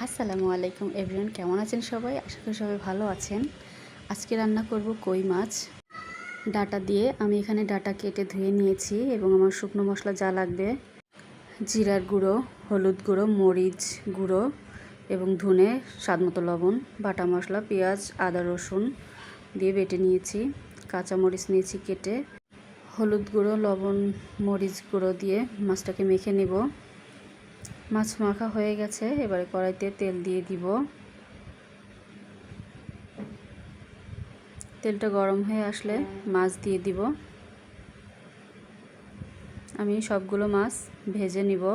আসসালামু আলাইকুম এভরিওয়ান, কেমন আছেন সবাই? আশা করি সবাই ভালো আছেন। আজকে রান্না করব কই মাছ ডাটা দিয়ে। আমি এখানে ডাটা কেটে ধুয়ে নিয়েছি এবং আমার শুকনো মশলা যা লাগবে জিরার গুঁড়ো, হলুদ গুঁড়ো, মরিচ গুঁড়ো এবং ধনে, স্বাদমতো লবণ, বাটা মশলা, পেঁয়াজ, আদা, রসুন দিয়ে বেটে নিয়েছি। কাঁচামরিচ নিয়েছি কেটে, হলুদ গুঁড়ো, লবণ, মরিচ গুঁড়ো দিয়ে মাছটাকে মেখে নেব। মাছ মাখা হয়ে গেছে, এবারে কড়াইতে তেল দিয়ে দিব। তেলটা গরম হয়ে আসলে মাছ দিয়ে দিব। আমি সবগুলো মাছ ভেজে নিব।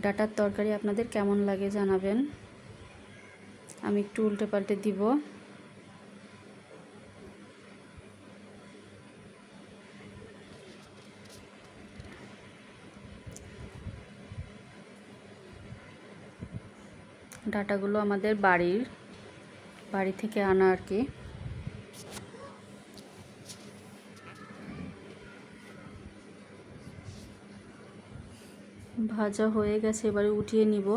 ডাটার তরকারি আপনাদের কেমন লাগে জানাবেন। আমি একটু উল্টে পাল্টে দিব। ডাটাগুলো আমাদের বাড়ি থেকে আনা আর কি। ভাজা হয়ে গেছে, এবারে উঠিয়ে নিব।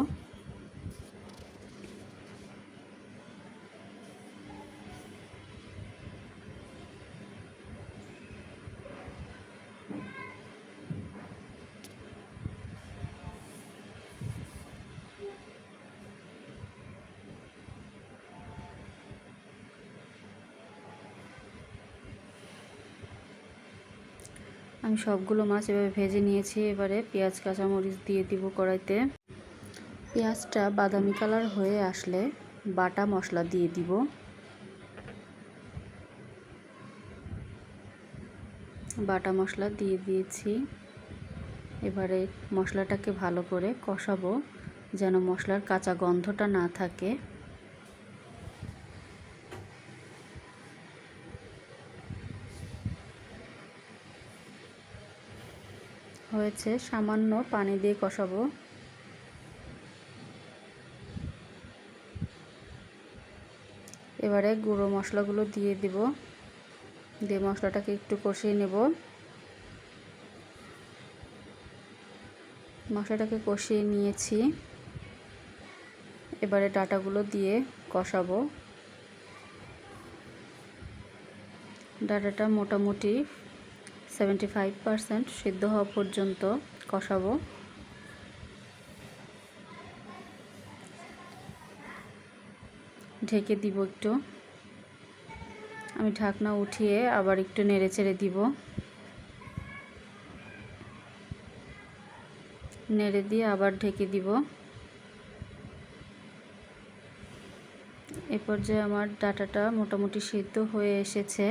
আমি সবগুলো মাছ এভাবে ভেজে নিয়েছি। এবারে পেঁয়াজ, কাঁচামরিচ দিয়ে দিব কড়াইতে। পেঁয়াজটা বাদামি কালার হয়ে আসলে বাটা মশলা দিয়ে দিব। বাটা মশলা দিয়ে দিয়েছি। এবারে মশলাটাকে ভালো করে কষাবো যেন মশলার কাঁচা গন্ধটা না থাকে। হয়েছে, সামান্য পানি দিয়ে কষাবো। এবারে গুঁড়ো মশলাগুলো দিয়ে দিব, দিয়ে মশলাটাকে একটু কষিয়ে নেব। মশলাটাকে কষিয়ে নিয়েছি। এবারে ডাটাগুলো দিয়ে কষাবো। ডাটাটা মোটামুটি 75% সিদ্ধ হওয়া পর্যন্ত কষাবো। ঢেকে দিব একটু। আমি ঢাকনা উঠিয়ে আবার একটু নেড়ে চেড়ে দিব। নেড়ে দিয়ে আবার ঢেকে দিব। এ পর্যায়ে আমার ডাটাটা মোটামুটি সিদ্ধ হয়ে এসেছে।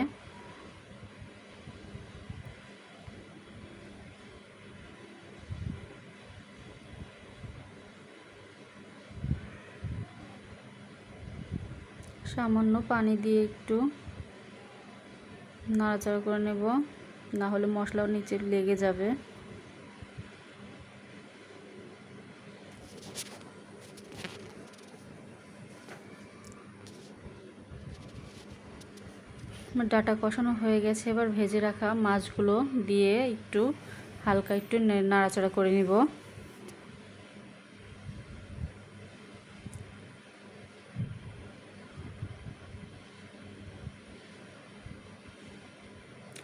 সামান্য পানি দিয়ে একটু নাড়াচাড়া করে নেব, না হলে মশলাও নিচে লেগে যাবে। ডাটা কষানো হয়ে গেছে, এবার ভেজে রাখা মাছগুলো দিয়ে একটু হালকা একটু নাড়াচাড়া করে নিব।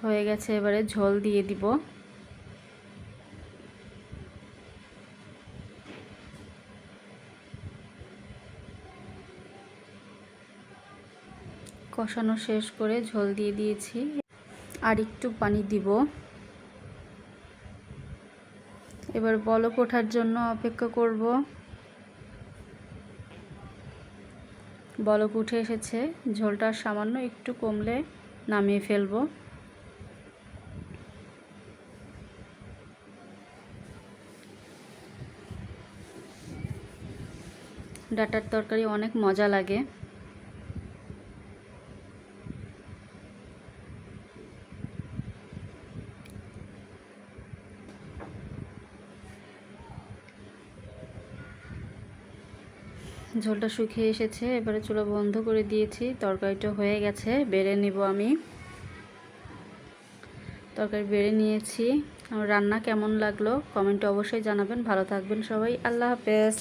হয়ে গেছে, এবারে ঝোল দিয়ে দিব। কষানো শেষ করে ঝোল দিয়ে দিয়েছি, আর একটু পানি দিব। এবার বলক ওঠার জন্য অপেক্ষা করব। বলক উঠে এসেছে, ঝোলটা সামান্য একটু কমলে নামিয়ে ফেলব। ডাটার তরকারি অনেক মজা লাগে। ঝোল ঝোলটা শুকিয়ে এসেছে, এবারে চুলা বন্ধ করে দিয়েছি। তরকারিটা হয়ে গেছে, বেড়ে নিব আমি। তরকারি বেড়ে নিয়েছি। আমার রান্না কেমন লাগলো কমেন্টে অবশ্যই জানাবেন। ভালো থাকবেন সবাই, আল্লাহ হাফেজ।